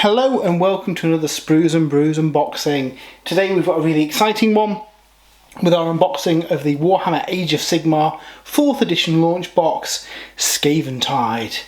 Hello and welcome to another Sprues and Brews unboxing. Today we've got a really exciting one with our unboxing of the Warhammer Age of Sigmar 4th edition launch box Skaventide.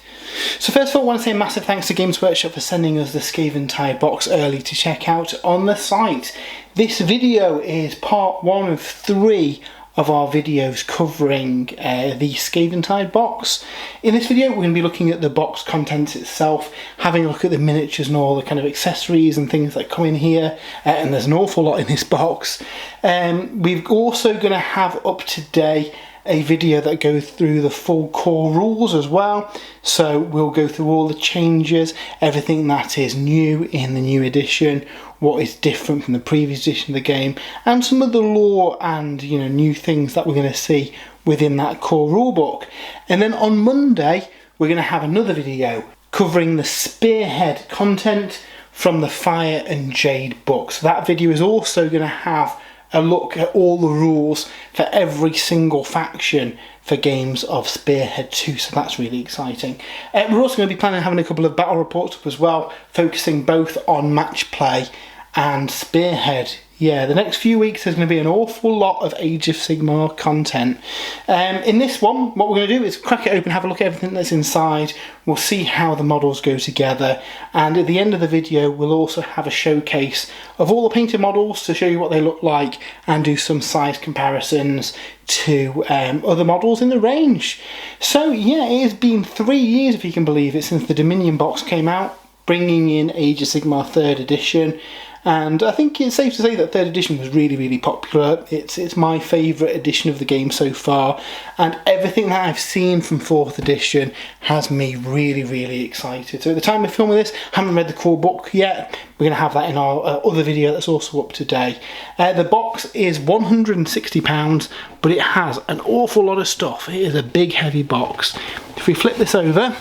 So first of all, I want to say a massive thanks to Games Workshop for sending us the Skaventide box early to check out on the site. This video is part 1 of 3 of our videos covering the Skaventide box. In this video we're going to be looking at the box contents itself, having a look at the miniatures and all the kind of accessories and things that come in here, and there's an awful lot in this box. We're also going to have up today a video that goes through the full core rules as well, so we'll go through all the changes, everything that is new in the new edition, what is different from the previous edition of the game, and some of the lore and new things that we're going to see within that core rulebook. And then on Monday we're going to have another video covering the Spearhead content from the Fire and Jade book. So that video is also going to have a look at all the rules for every single faction for games of Spearhead 2, so that's really exciting. We're also going to be planning on having a couple of battle reports up as well, focusing both on match play and Spearhead. Yeah, the next few weeks there's going to be an awful lot of Age of Sigmar content. In this one, what we're going to do is crack it open, have a look at everything that's inside. We'll see how the models go together, and at the end of the video we'll also have a showcase of all the painted models to show you what they look like and do some size comparisons to other models in the range. So yeah, it has been 3 years, if you can believe it, since the Dominion box came out, bringing in Age of Sigmar 3rd edition. And I think it's safe to say that 3rd edition was really popular. It's my favourite edition of the game so far, and everything that I've seen from 4th edition has me really excited. So at the time of filming this, I haven't read the core book yet. We're going to have that in our other video that's also up today. The box is £160, but it has an awful lot of stuff. It is a big heavy box. If we flip this over,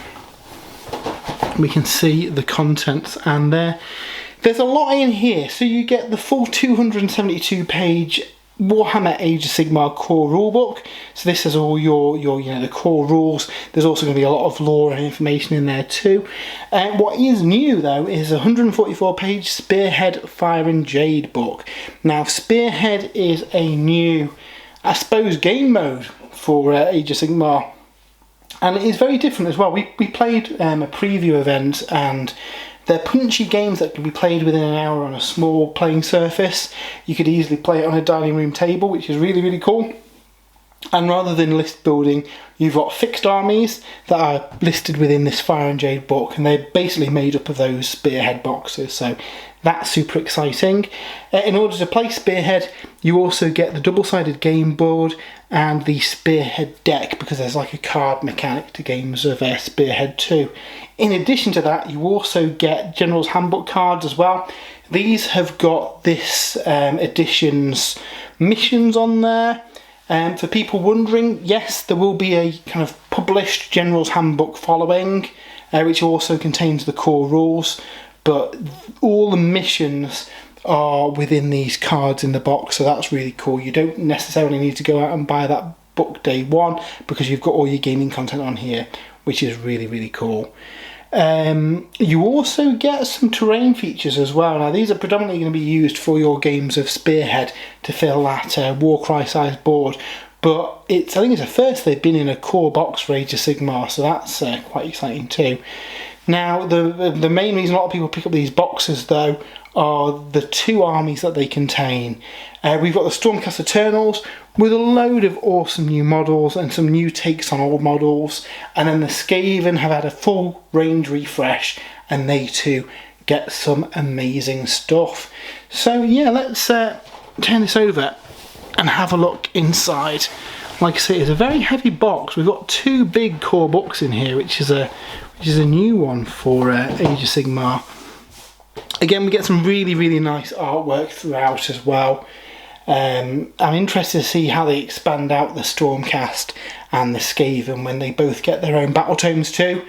we can see the contents, and there's a lot in here. So you get the full 272 page Warhammer Age of Sigmar core rulebook. So this has all your the core rules. There's also going to be a lot of lore and information in there too. What is new though is a 144 page Spearhead Fire and Jade book. Now Spearhead is a new, I suppose, game mode for Age of Sigmar, and it is very different as well. We played a preview event, and they're punchy games that can be played within an hour on a small playing surface. You could easily play it on a dining room table, which is really cool. And rather than list building, you've got fixed armies that are listed within this Fire and Jade book, and they're basically made up of those Spearhead boxes, so that's super exciting. In order to play Spearhead, you also get the double-sided game board and the Spearhead deck, because there's like a card mechanic to games of Spearhead 2. In addition to that, you also get General's Handbook cards as well. These have got this edition's missions on there. For people wondering, yes, there will be a kind of published General's Handbook following, which also contains the core rules, but all the missions are within these cards in the box, so that's really cool. You don't necessarily need to go out and buy that book day one, because you've got all your gaming content on here, which is really cool. You also get some terrain features as well. Now these are predominantly going to be used for your games of Spearhead to fill that Warcry sized board, but I think it's the first they've been in a core box for Age of Sigmar, so that's quite exciting too. Now the main reason a lot of people pick up these boxes though are the 2 armies that they contain. We've got the Stormcast Eternals with a load of awesome new models and some new takes on old models, and then the Skaven have had a full range refresh, and they too get some amazing stuff. So yeah, let's turn this over and have a look inside. Like I say, it's a very heavy box. We've got 2 big core books in here, which is a new one for Age of Sigmar. Again, we get some really nice artwork throughout as well. I'm interested to see how they expand out the Stormcast and the Skaven when they both get their own battle tomes too.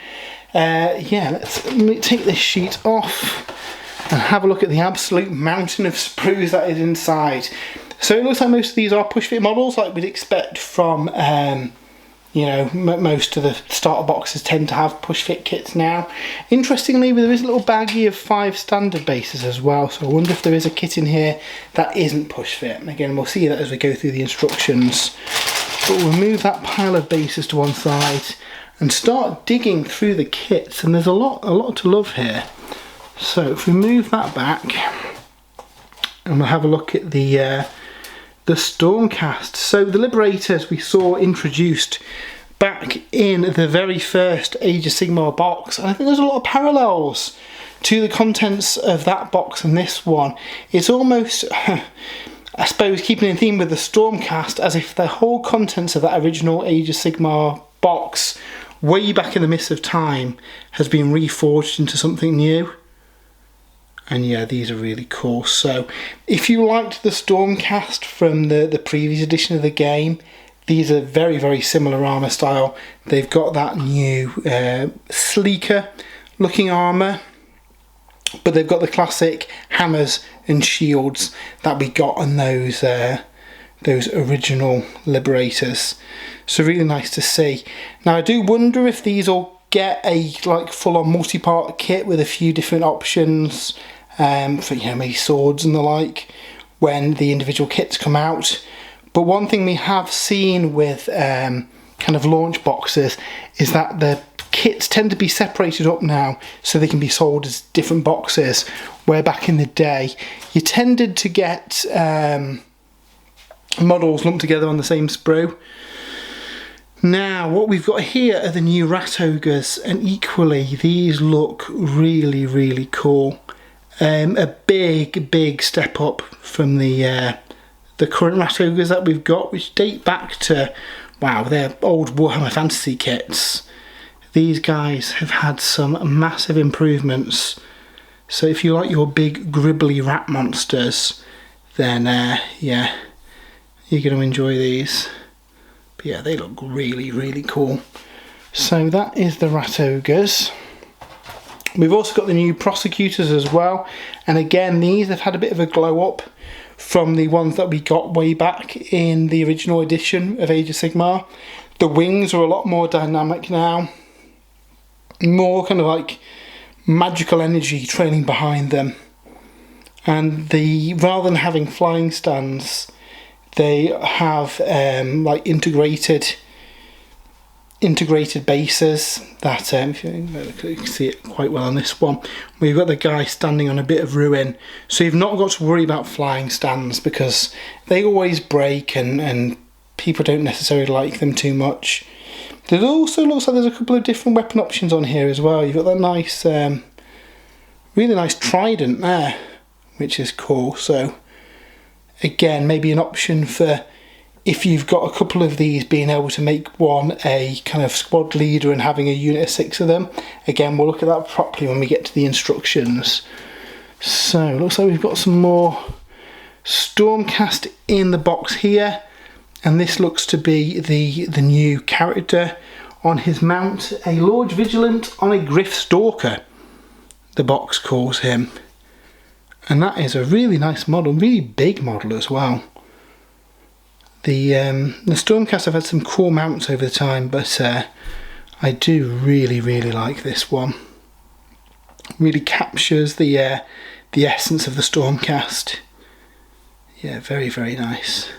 Yeah, let me take this sheet off and have a look at the absolute mountain of sprues that is inside. So it looks like most of these are push fit models like we'd expect from you know, most of the starter boxes tend to have push fit kits now. Interestingly, there is a little baggie of 5 standard bases as well, so I wonder if there is a kit in here that isn't push fit. And again, we'll see that as we go through the instructions. But we'll move that pile of bases to one side and start digging through the kits, and there's a lot to love here. So if we move that back, and we'll have a look at the Stormcast. So the Liberators we saw introduced back in the very first Age of Sigmar box, and I think there's a lot of parallels to the contents of that box and this one. It's almost, I suppose, keeping in theme with the Stormcast, as if the whole contents of that original Age of Sigmar box, way back in the mists of time, has been reforged into something new. And yeah, these are really cool. So if you liked the Stormcast from the previous edition of the game, these are very, very similar armour style. They've got that new sleeker looking armour, but they've got the classic hammers and shields that we got on those original Liberators. So really nice to see. Now I do wonder if these all get a like full-on multi-part kit with a few different options for, you know, maybe swords and the like when the individual kits come out. But one thing we have seen with kind of launch boxes is that the kits tend to be separated up now so they can be sold as different boxes, where back in the day you tended to get models lumped together on the same sprue. Now what we've got here are the new Rat Ogres, and equally these look really, really cool. A big step up from the current Rat Ogres that we've got, which date back to, wow, they're old Warhammer Fantasy kits. These guys have had some massive improvements. So if you like your big gribbly rat monsters, then yeah, you're going to enjoy these. But yeah, they look really, really cool. So that is the Rat Ogres. We've also got the new Prosecutors as well, and again these have had a bit of a glow up from the ones that we got way back in the original edition of Age of Sigmar. The wings are a lot more dynamic now, more kind of like magical energy trailing behind them, and rather than having flying stands, they have like integrated bases that if you can see it quite well on this one. We've got the guy standing on a bit of ruin, so you've not got to worry about flying stands because they always break and people don't necessarily like them too much. There also looks like there's a couple of different weapon options on here as well. You've got that nice really nice trident there, which is cool. So again, maybe an option for if you've got a couple of these, being able to make one a kind of squad leader and having a unit of 6 of them. Again, we'll look at that properly when we get to the instructions. So it looks like we've got some more Stormcast in the box here, and this looks to be the new character on his mount, a Lord Vigilant on a Griff Stalker, the box calls him. And that is a really nice model, really big model as well. The Stormcast have had some cool mounts over the time, but I do really like this one. Really captures the essence of the Stormcast. Yeah, very nice.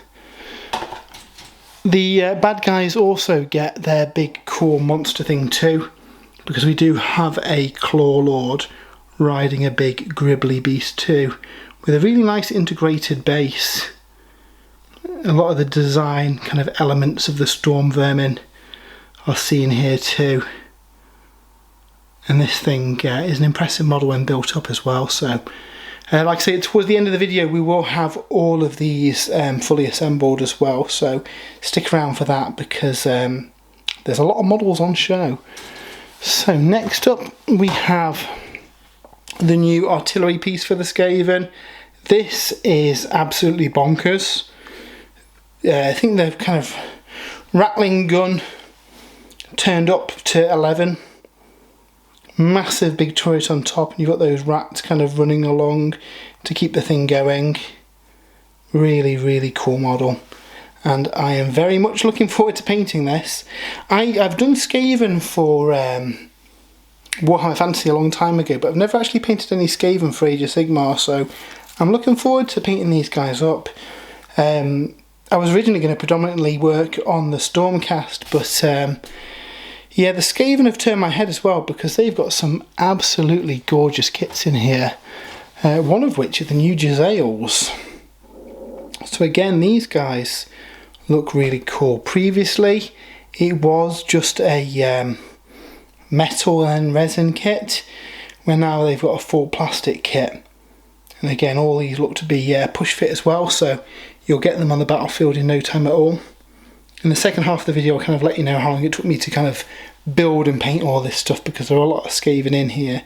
The bad guys also get their big cool monster thing too, because we do have a Claw Lord riding a big gribbly beast too, with a really nice integrated base. A lot of the design kind of elements of the storm vermin are seen here too, and this thing is an impressive model when built up as well. So like I say, towards the end of the video we will have all of these fully assembled as well, so stick around for that because there's a lot of models on show. So next up we have the new artillery piece for the Skaven. This is absolutely bonkers. I think they've kind of rattling gun turned up to 11. Massive big turret on top, and you've got those rats kind of running along to keep the thing going. Really cool model. and I am very much looking forward to painting this. I've done Skaven for Warhammer Fantasy a long time ago, but I've never actually painted any Skaven for Age of Sigmar, so I'm looking forward to painting these guys up. I was originally going to predominantly work on the Stormcast, but yeah, the Skaven have turned my head as well, because they've got some absolutely gorgeous kits in here, one of which are the new Jezzails. So again, these guys look really cool. Previously it was just a metal and resin kit, where now they've got a full plastic kit, and again all these look to be push fit as well, so you'll get them on the battlefield in no time at all. In the second half of the video I'll kind of let you know how long it took me to kind of build and paint all this stuff, because there are a lot of Skaven in here.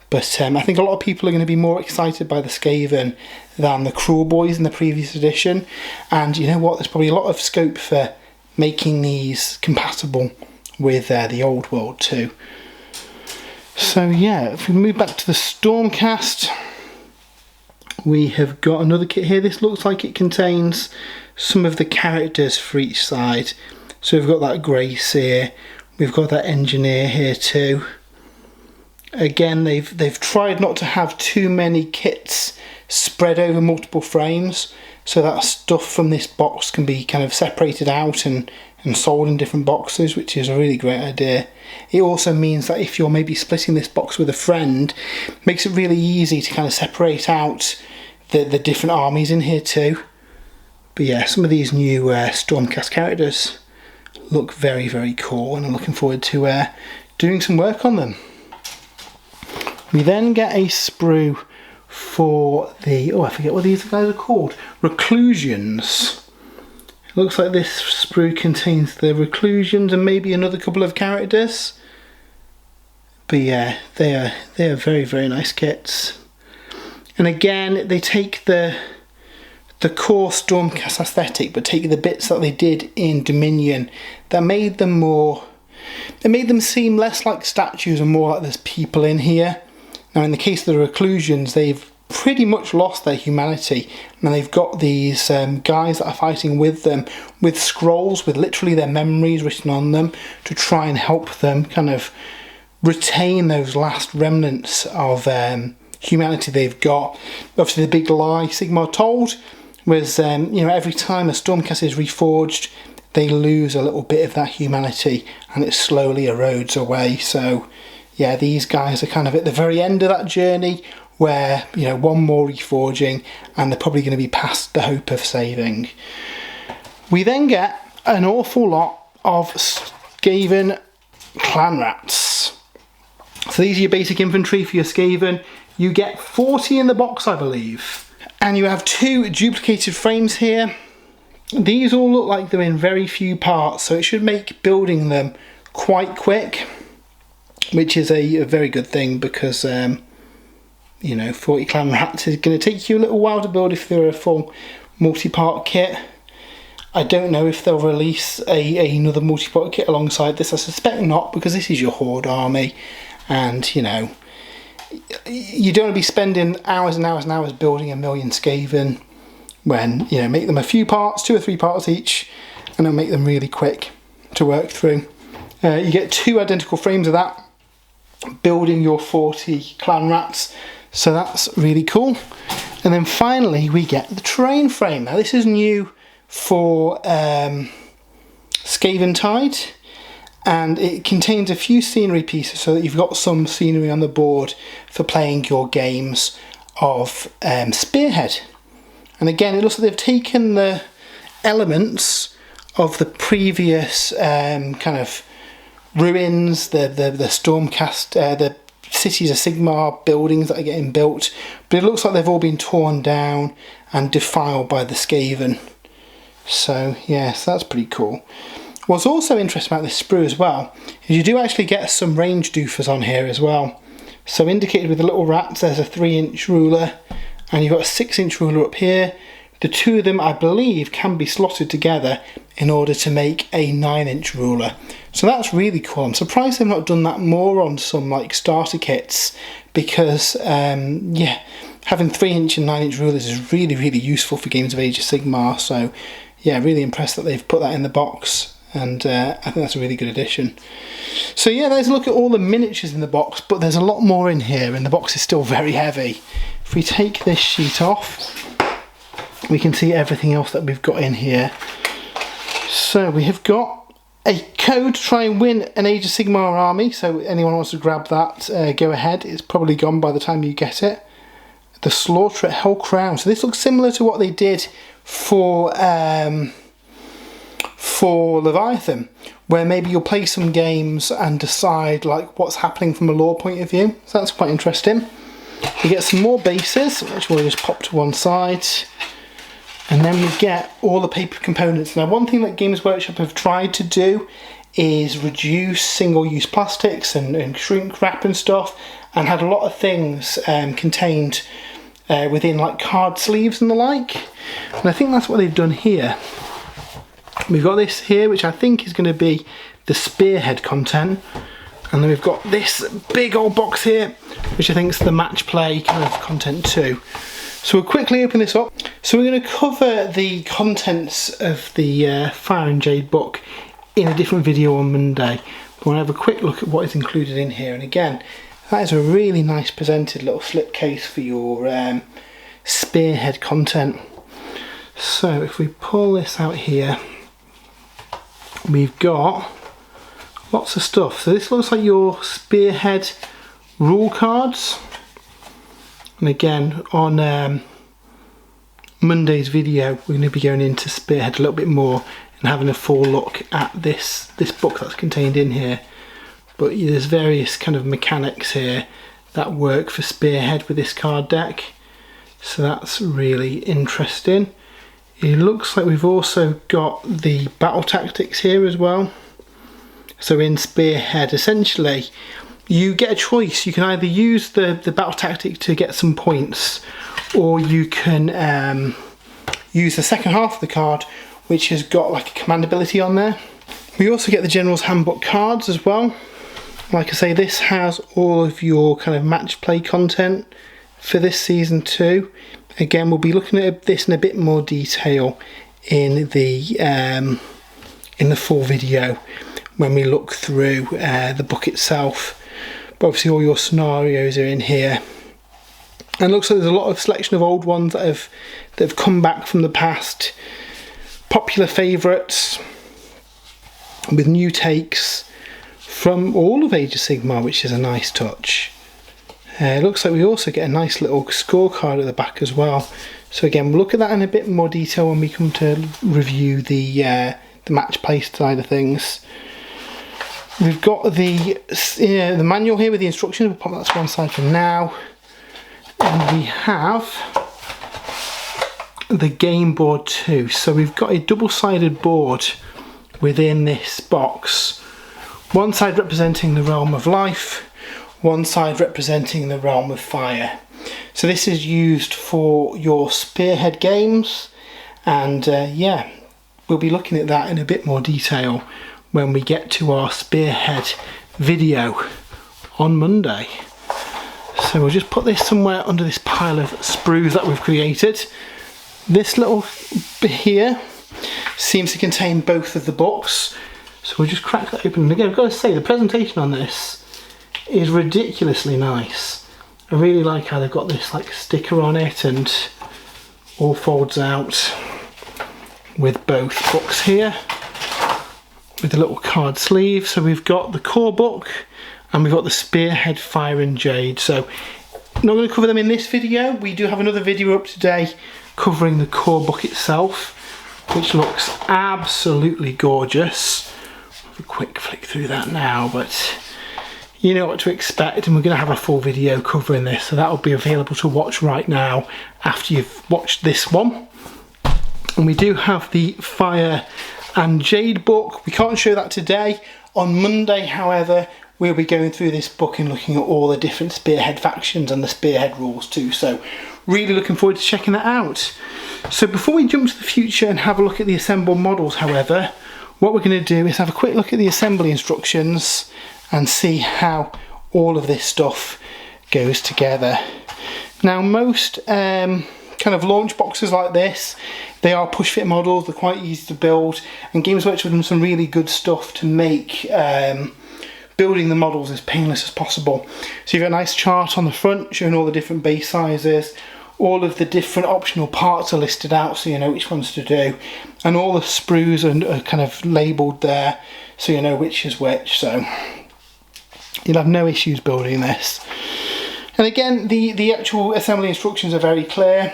But I think a lot of people are going to be more excited by the Skaven than the Cruel Boys in the previous edition. And you know what, there's probably a lot of scope for making these compatible with the old world too. So yeah, if we move back to the Stormcast, we have got another kit here. This looks like it contains some of the characters for each side. So we've got that Grace here, we've got that Engineer here too. Again, they've tried not to have too many kits spread over multiple frames, so that stuff from this box can be kind of separated out and sold in different boxes, which is a really great idea. It also means that if you're maybe splitting this box with a friend, it makes it really easy to kind of separate out the different armies in here too. But yeah, some of these new Stormcast characters look very, very cool, and I'm looking forward to doing some work on them. We then get a sprue for the, I forget what these guys are called, Reclusions. It looks like this sprue contains the Reclusions and maybe another couple of characters. But yeah, they are very, very nice kits. And again, they take the core Stormcast aesthetic, but take the bits that they did in Dominion that made them more, it made them seem less like statues and more like there's people in here. Now in the case of the Reclusions, they've pretty much lost their humanity, and they've got these guys that are fighting with them with scrolls with literally their memories written on them to try and help them kind of retain those last remnants of humanity they've got. Obviously the big lie Sigmar told was you know, every time a Stormcast is reforged, they lose a little bit of that humanity and it slowly erodes away. So yeah, these guys are kind of at the very end of that journey where, you know, one more reforging and they're probably going to be past the hope of saving. We then get an awful lot of Skaven clan rats. So these are your basic infantry for your Skaven. You get 40 in the box, I believe. And you have 2 duplicated frames here. These all look like they're in very few parts, so it should make building them quite quick, which is a very good thing, because you know, 40 clan rats is going to take you a little while to build if they're a full multi-part kit. I don't know if they'll release another multi-part kit alongside this. I suspect not, because this is your Horde army, and you know, you don't want to be spending hours and hours and hours building a million Skaven, when, you know, make them a few parts, 2 or 3 parts each, and it'll make them really quick to work through. You get 2 identical frames of that, building your 40 clan rats, so that's really cool. And then finally we get the terrain frame. Now this is new for Skaventide, and it contains a few scenery pieces so that you've got some scenery on the board for playing your games of Spearhead. And again, it looks like they've taken the elements of the previous kind of ruins, the Stormcast, the cities of Sigmar buildings that are getting built, but it looks like they've all been torn down and defiled by the Skaven. So yes, that's pretty cool. What's also interesting about this sprue as well is you do actually get some range doofers on here as well. So indicated with the little rats, there's a 3-inch ruler, and you've got a 6-inch ruler up here. The 2 of them, I believe, can be slotted together in order to make a 9-inch ruler. So that's really cool. I'm surprised they've not done that more on some like starter kits, because yeah, having 3-inch and 9-inch rulers is really, really useful for games of Age of Sigmar. So yeah, really impressed that they've put that in the box, and I think that's a really good addition. So yeah, there's a look at all the miniatures in the box, but there's a lot more in here, and the box is still very heavy. If we take this sheet off, we can see everything else that we've got in here. So we have got a code to try and win an Age of Sigmar army, so anyone wants to grab that, go ahead. It's probably gone by the time you get it. The Slaughter at Hell Crown. So this looks similar to what they did for Leviathan, where maybe you'll play some games and decide like what's happening from a lore point of view. So that's quite interesting. We get some more bases, which we'll just pop to one side. And then we get all the paper components. Now, one thing that Games Workshop have tried to do is reduce single-use plastics and shrink wrap and stuff, and had a lot of things contained within like card sleeves and the like. And I think that's what they've done here. We've got this here, which I think is going to be the Spearhead content. And then we've got this big old box here, which I think is the match play kind of content too. So we'll quickly open this up. So we're going to cover the contents of the Fire and Jade book in a different video on Monday. But we'll have a quick look at what is included in here. And again, that is a really nice presented little slipcase for your Spearhead content. So if we pull this out here, we've got lots of stuff. So this looks like your Spearhead rule cards. And again, on Monday's video, we're going to be going into Spearhead a little bit more and having a full look at this book that's contained in here. But there's various kind of mechanics here that work for Spearhead with this card deck. So that's really interesting. It looks like we've also got the battle tactics here as well. So in Spearhead, essentially, you get a choice. You can either use the battle tactic to get some points, or you can use the second half of the card, which has got like a command ability on there. We also get the General's Handbook cards as well. Like I say, this has all of your kind of match play content for this season too. Again, we'll be looking at this in a bit more detail in the full video when we look through the book itself. But obviously all your scenarios are in here. And it looks like there's a lot of selection of old ones that have come back from the past. Popular favourites with new takes from all of Age of Sigmar, which is a nice touch. It looks like we also get a nice little scorecard at the back as well. So again, we'll look at that in a bit more detail when we come to review the match play side of things. We've got the manual here with the instructions. We'll pop that to one side for now. And we have the game board too. So we've got a double-sided board within this box. One side representing the realm of life, one side representing the realm of fire. So this is used for your Spearhead games, and yeah, we'll be looking at that in a bit more detail when we get to our Spearhead video on Monday. So we'll just put this somewhere under this pile of sprues that we've created. This little bit here seems to contain both of the books. So we'll just crack that open. And again, I've got to say, the presentation on this is ridiculously nice. I really like how they've got this like sticker on it and all folds out with both books here with a little card sleeve. So we've got the core book and we've got the Spearhead Fire and Jade. So I'm not going to cover them in this video. We do have another video up today covering the core book itself, which looks absolutely gorgeous. Have a quick flick through that now, but you know what to expect, and we're going to have a full video covering this, so that will be available to watch right now after you've watched this one. And we do have the Fire and Jade book. We can't show that today. On Monday, however, we'll be going through this book and looking at all the different Spearhead factions and the Spearhead rules too, so really looking forward to checking that out. So before we jump to the future and have a look at the assembled models, however, what we're going to do is have a quick look at the assembly instructions and see how all of this stuff goes together. Now, most kind kind of launch boxes like this, they are push fit models, they're quite easy to build, and Games Workshop have done some really good stuff to make building the models as painless as possible. So you've got a nice chart on the front showing all the different base sizes, all of the different optional parts are listed out so you know which ones to do, and all the sprues are kind of labelled there so you know which is which, so you'll have no issues building this. And again, the actual assembly instructions are very clear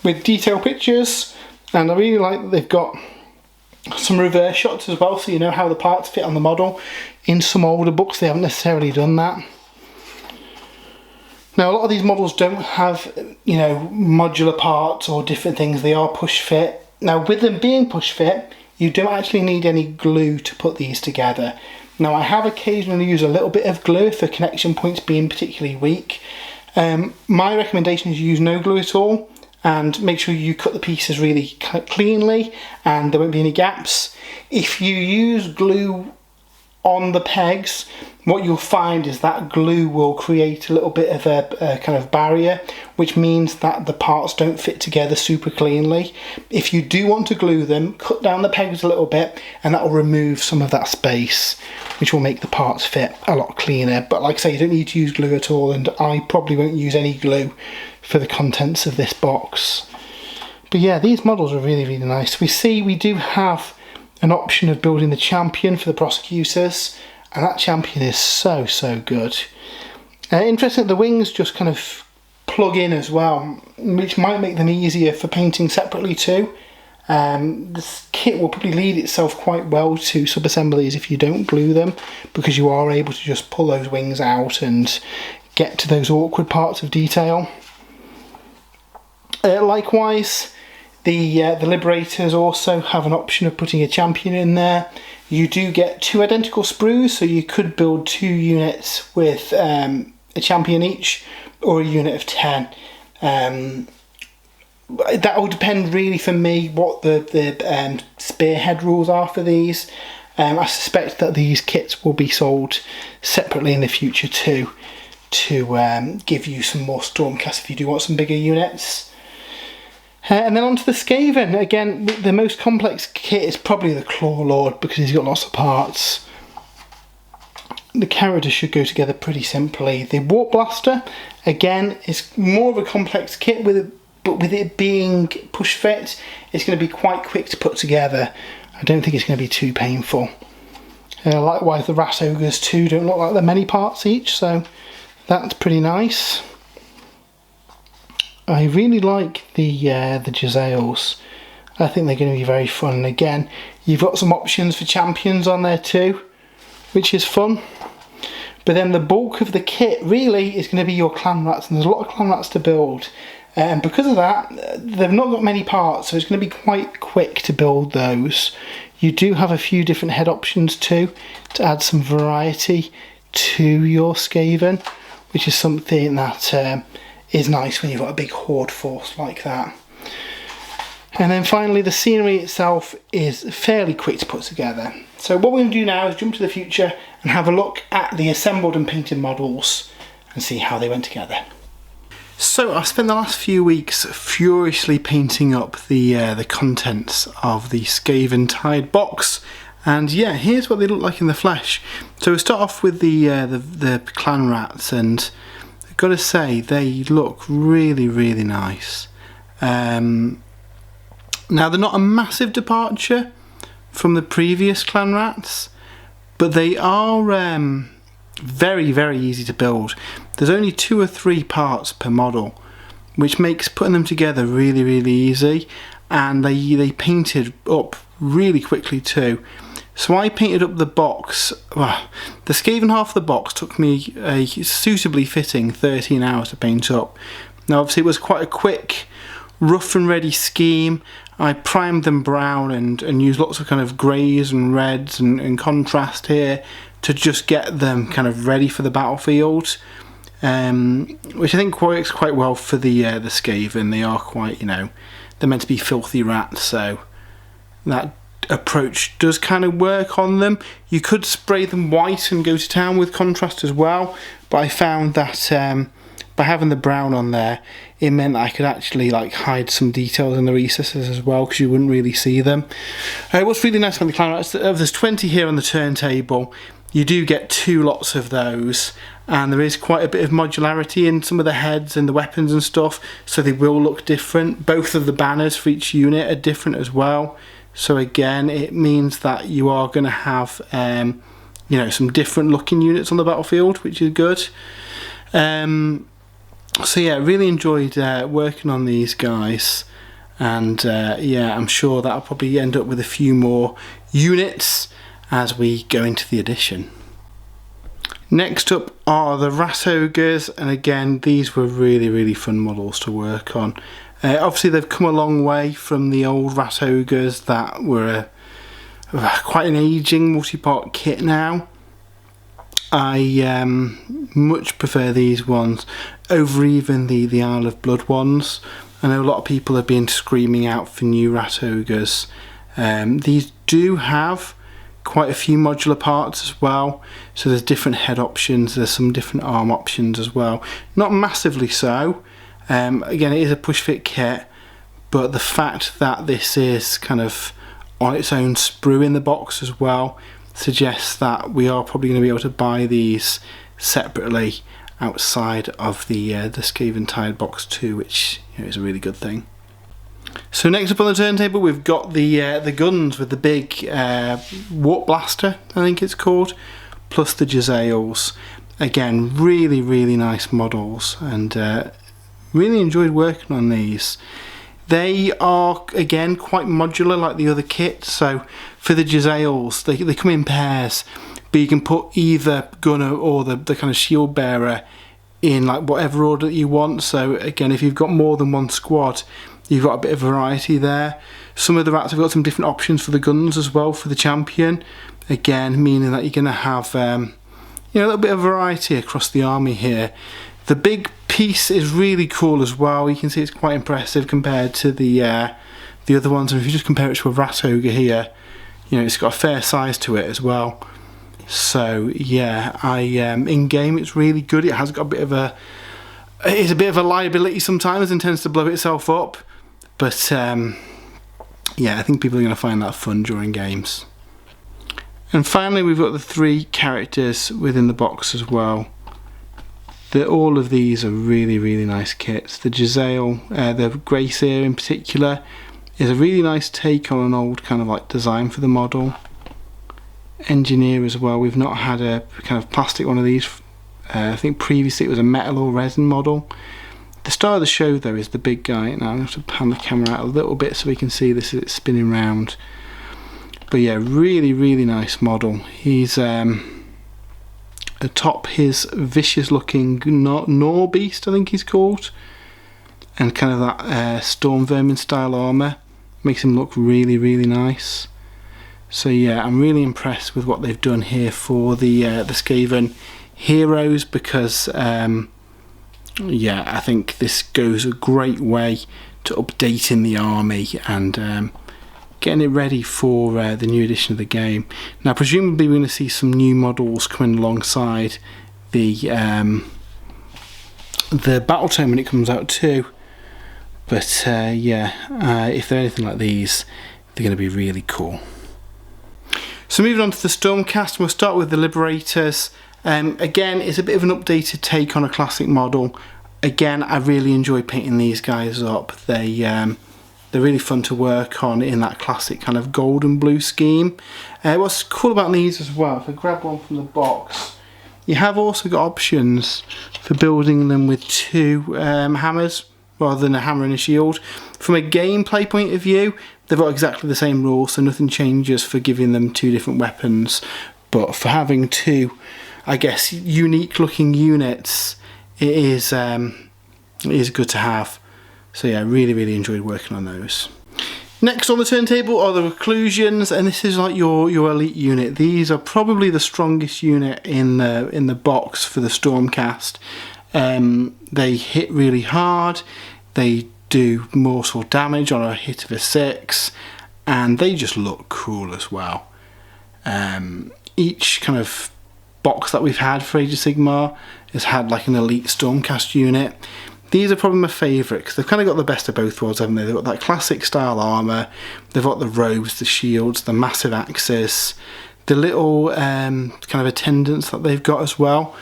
with detailed pictures, and I really like that they've got some reverse shots as well so you know how the parts fit on the model. In some older books they haven't necessarily done that. Now a lot of these models don't have, you know, modular parts or different things, they are push fit. Now with them being push fit, you don't actually need any glue to put these together. Now I have occasionally used a little bit of glue if the connection points being particularly weak. My recommendation is use no glue at all, and make sure you cut the pieces really cleanly and there won't be any gaps. If you use glue on the pegs, what you'll find is that glue will create a little bit of a kind of barrier, which means that the parts don't fit together super cleanly. If you do want to glue them, cut down the pegs a little bit and that will remove some of that space, which will make the parts fit a lot cleaner. But like I say, you don't need to use glue at all, and I probably won't use any glue for the contents of this box. But yeah, these models are really, really nice. We do have an option of building the champion for the prosecutors, and that champion is so good. Interesting that the wings just kind of plug in as well, which might make them easier for painting separately too. This kit will probably lead itself quite well to sub-assemblies if you don't glue them, because you are able to just pull those wings out and get to those awkward parts of detail. Likewise, the Liberators also have an option of putting a champion in there. You do get 2 identical sprues, so you could build 2 units with a champion each, or a unit of 10. That will depend really for me what the Spearhead rules are for these. I suspect that these kits will be sold separately in the future too, to give you some more Stormcast if you do want some bigger units. And then onto the Skaven. Again, the most complex kit is probably the Claw Lord because he's got lots of parts. The characters should go together pretty simply. The Warp Blaster, again, is more of a complex kit, but with it being push fit, it's going to be quite quick to put together. I don't think it's going to be too painful. Likewise, the Ras Ogres too don't look like they're many parts each, so that's pretty nice. I really like the Jezzails. I think they're going to be very fun. And again, you've got some options for champions on there too, which is fun. But then the bulk of the kit really is going to be your clan rats, and there's a lot of clan rats to build. And because of that, they've not got many parts, so it's going to be quite quick to build those. You do have a few different head options too, to add some variety to your Skaven, which is something that is nice when you've got a big horde force like that. And then finally, the scenery itself is fairly quick to put together. So what we're going to do now is jump to the future and have a look at the assembled and painted models and see how they went together. So I've spent the last few weeks furiously painting up the contents of the Skaventide box, and yeah, here's what they look like in the flesh. So we'll start off with the clan rats, and I've got to say they look really nice. Now they're not a massive departure from the previous clan rats, but they are very easy to build. There's only 2 or 3 parts per model, which makes putting them together really easy, and they painted up really quickly too. So I painted up the box, well, the Skaven half of the box took me a suitably fitting 13 hours to paint up. Now obviously it was quite a quick, rough and ready scheme. I primed them brown and used lots of kind of greys and reds and contrast here to just get them kind of ready for the battlefield, which I think works quite well for the Skaven. They are quite, they're meant to be filthy rats, so that approach does kind of work on them. You could spray them white and go to town with contrast as well, but I found that by having the brown on there, it meant that I could actually like hide some details in the recesses as well, because you wouldn't really see them. What's really nice about the clan rats, there's 20 here on the turntable. You do get 2 lots of those, and there is quite a bit of modularity in some of the heads and the weapons and stuff, so they will look different. Both of the banners for each unit are different as well, so again it means that you are going to have you know, some different looking units on the battlefield, which is good. So yeah, really enjoyed working on these guys, and yeah, I'm sure that'll probably end up with a few more units as we go into the edition. Next up are the Rat Ogres, and again these were really fun models to work on. Obviously they've come a long way from the old Rat Ogres that were quite an ageing multi-part kit now. I much prefer these ones over even the Isle of Blood ones. I know a lot of people have been screaming out for new Rat Ogres. These do have quite a few modular parts as well, so there's different head options, there's some different arm options as well, not massively so. Again, it is a push fit kit, but the fact that this is kind of on its own sprue in the box as well suggests that we are probably going to be able to buy these separately outside of the Skaventide box too, which, you know, is a really good thing. So next up on the turntable we've got the guns with the big warp blaster, I think it's called, plus the Jezzails. Again, really nice models, and really enjoyed working on these. They are again quite modular like the other kit. So for the Jezzails, they come in pairs, but you can put either gunner or the kind of shield bearer in like whatever order that you want. So again, if you've got more than one squad, you've got a bit of variety there. Some of the rats have got some different options for the guns as well for the champion. Again, meaning that you're going to have you know, a little bit of variety across the army here. The big piece is really cool as well. You can see it's quite impressive compared to the other ones. And if you just compare it to a Rat Ogre here, you know, it's got a fair size to it as well. So yeah, in game it's really good. It has got a bit of a, it's a bit of a liability sometimes and tends to blow itself up. But yeah, I think people are going to find that fun during games. And finally we've got the 3 characters within the box as well. All of these are really nice kits. The Jezzail, the Greyseer in particular, is a really nice take on an old kind of like design for the model. Engineer as well, we've not had a kind of plastic one of these. I think previously it was a metal or resin model. The star of the show though is the big guy. Now I'm going to have to pan the camera out a little bit so we can see this as it's spinning round. But yeah, really nice model. He's atop his vicious looking Gnaw Beast, I think he's called, and kind of that Storm Vermin style armour makes him look really nice. So yeah, I'm really impressed with what they've done here for the Skaven heroes, because yeah, I think this goes a great way to updating the army and getting it ready for the new edition of the game. Now presumably we're going to see some new models coming alongside the battle tome when it comes out too. But yeah, if they're anything like these, they're going to be really cool. So moving on to the Stormcast, we'll start with the Liberators. Again, it's a bit of an updated take on a classic model. Again, I really enjoy painting these guys up. They're really fun to work on in that classic kind of gold and blue scheme. What's cool about these as well, if I grab one from the box, you have also got options for building them with 2 hammers rather than a hammer and a shield. From a gameplay point of view, they've got exactly the same rules, so nothing changes for giving them 2 different weapons. But for having 2, I guess, unique looking units, it is good to have. So yeah, really enjoyed working on those. Next on the turntable are the Reclusions, and this is like your elite unit. These are probably the strongest unit in the box for the Stormcast. They hit really hard, they do mortal damage on a hit of a 6, and they just look cool as well. Each kind of box that we've had for Age of Sigmar has had like an elite Stormcast unit. These are probably my favourite because they've kind of got the best of both worlds, haven't they? They've got that classic style armour, they've got the robes, the shields, the massive axes, the little kind of attendants that they've got as well.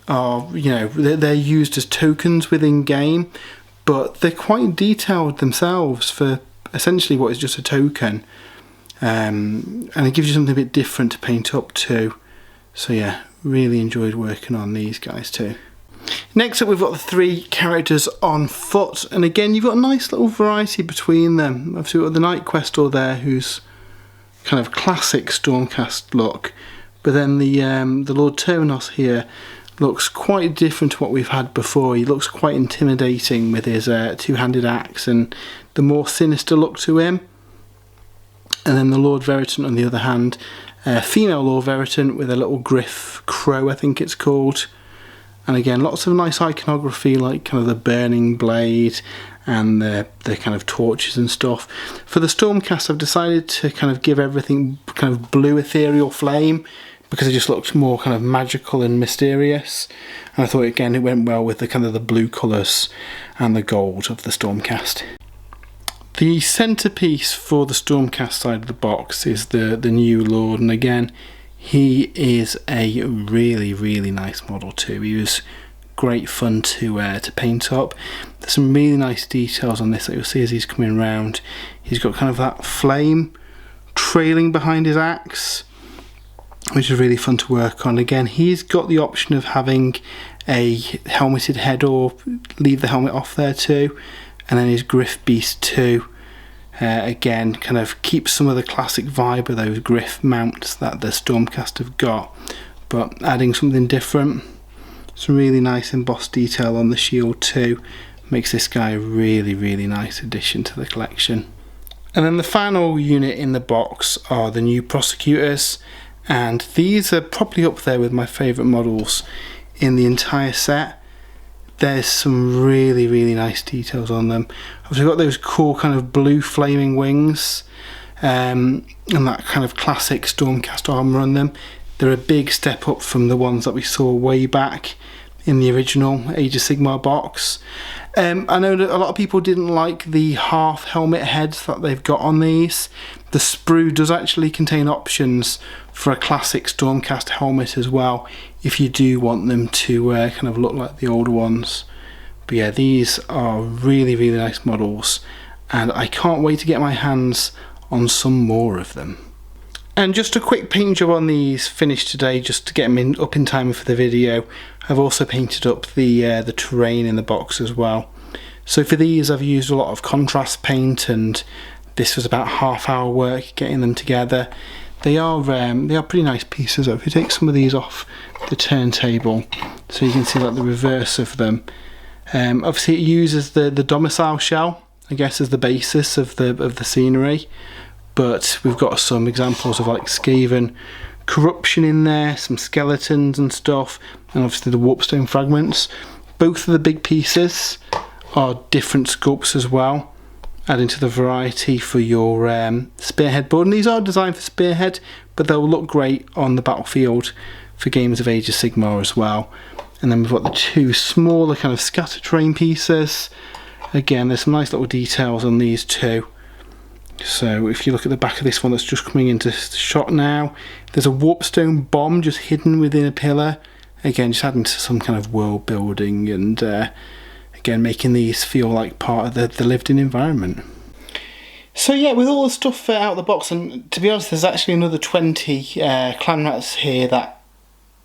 Are, you know, they're used as tokens within game, but they're quite detailed themselves for essentially what is just a token, and it gives you something a bit different to paint up to. So yeah, really enjoyed working on these guys too. Next up we've got the 3 characters on foot, and again you've got a nice little variety between them. Obviously we've got the Night Questor there, who's kind of classic Stormcast look, but then the Lord Terminos here looks quite different to what we've had before. He looks quite intimidating with his two-handed axe and the more sinister look to him. And then the Lord Veritant on the other hand, female Lord Veritant with a little griff crow, I think it's called. And again, lots of nice iconography, like kind of the burning blade and the kind of torches and stuff. For the Stormcast, I've decided to kind of give everything kind of blue ethereal flame, because it just looks more kind of magical and mysterious. And I thought again it went well with the kind of the blue colours and the gold of the Stormcast. The centrepiece for the Stormcast side of the box is the new Lord, and again he is a really nice model too. He was great fun to paint up. There's some really nice details on this that you'll see as he's coming round. He's got kind of that flame trailing behind his axe, which is really fun to work on. Again, he's got the option of having a helmeted head or leave the helmet off there too, and then his Griff Beast too. Again, kind of keeps some of the classic vibe of those Griff mounts that the Stormcast have got, but adding something different. Some really nice embossed detail on the shield too. Makes this guy a really nice addition to the collection. And then the final unit in the box are the new Prosecutors. And these are probably up there with my favourite models in the entire set. There's some really nice details on them. I've got those cool kind of blue flaming wings, and that kind of classic Stormcast armour on them. They're a big step up from the ones that we saw way back in the original Age of Sigmar box. I know that a lot of people didn't like the half helmet heads that they've got on these. The sprue does actually contain options for a classic Stormcast helmet as well, if you do want them to kind of look like the older ones. But yeah, these are really nice models, and I can't wait to get my hands on some more of them. And just a quick paint job on these finished today, just to get them up in time for the video. I've also painted up the terrain in the box as well. So for these I've used a lot of contrast paint, and this was about half-hour work getting them together. They are pretty nice pieces. If you take some of these off the turntable, so you can see like the reverse of them. Obviously it uses the domicile shell, I guess, as the basis of the scenery. But we've got some examples of like Skaven corruption in there, some skeletons and stuff, and obviously the warpstone fragments. Both of the big pieces are different sculpts as well, adding to the variety for your Spearhead board. And these are designed for Spearhead, but they'll look great on the battlefield for games of Age of Sigmar as well. And then we've got the 2 smaller kind of scatter terrain pieces. Again, there's some nice little details on these too. So if you look at the back of this one that's just coming into shot now, there's a warpstone bomb just hidden within a pillar. Again, just adding to some kind of world building, and again making these feel like part of the lived in environment. So yeah, with all the stuff out of the box, and to be honest there's actually another 20 clan rats here that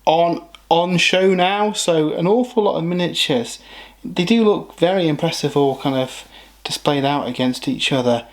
aren't on show now, so an awful lot of miniatures. They do look very impressive, all kind of displayed out against each other.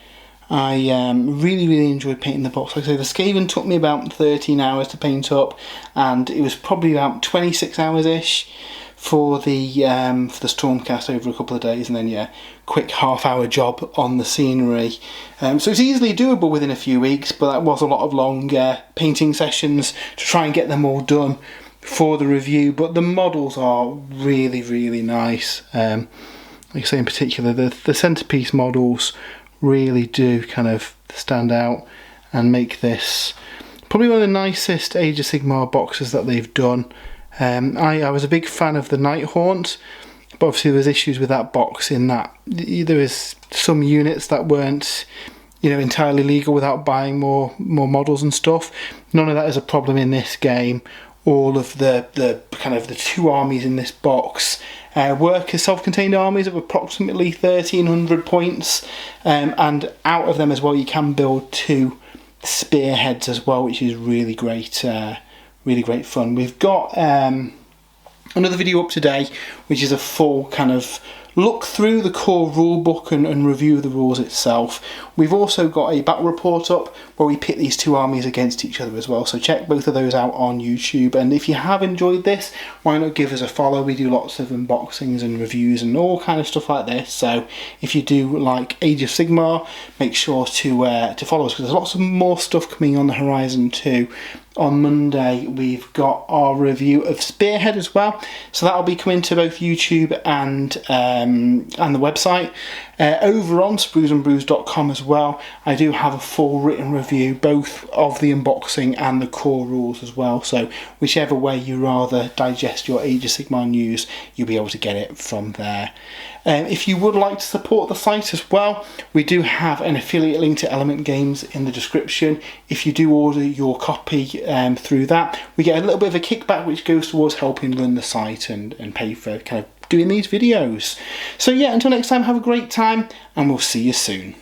I really enjoyed painting the box. Like I say, the Skaven took me about 13 hours to paint up, and it was probably about 26 hours-ish for the Stormcast over a couple of days, and then yeah, quick half-hour job on the scenery. So it's easily doable within a few weeks, but that was a lot of long painting sessions to try and get them all done for the review. But the models are really nice. Like I say, in particular, the centrepiece models really do kind of stand out and make this probably one of the nicest Age of Sigmar boxes that they've done. I was a big fan of the Nighthaunt, but obviously there was issues with that box in that there was some units that weren't, you know, entirely legal without buying more models and stuff. None of that is a problem in this game. All of the kind of the 2 armies in this box work as self-contained armies of approximately 1,300 points, and out of them as well you can build 2 spearheads as well, which is really great fun. We've got another video up today, which is a full kind of look through the core rulebook and review the rules itself. We've also got a battle report up where we pit these 2 armies against each other as well, so check both of those out on YouTube. And if you have enjoyed this, why not give us a follow? We do lots of unboxings and reviews and all kind of stuff like this, so if you do like Age of Sigmar, make sure to follow us, because there's lots of more stuff coming on the horizon too. On Monday we've got our review of Spearhead as well, so that'll be coming to both YouTube and the website. Over on spruesandbrews.com as well, I do have a full written review both of the unboxing and the core rules as well, so whichever way you rather digest your Age of Sigmar news, you'll be able to get it from there. If you would like to support the site as well, we do have an affiliate link to Element Games in the description. If you do order your copy through that, we get a little bit of a kickback which goes towards helping run the site and pay for kind of doing these videos. So yeah, until next time, have a great time and we'll see you soon.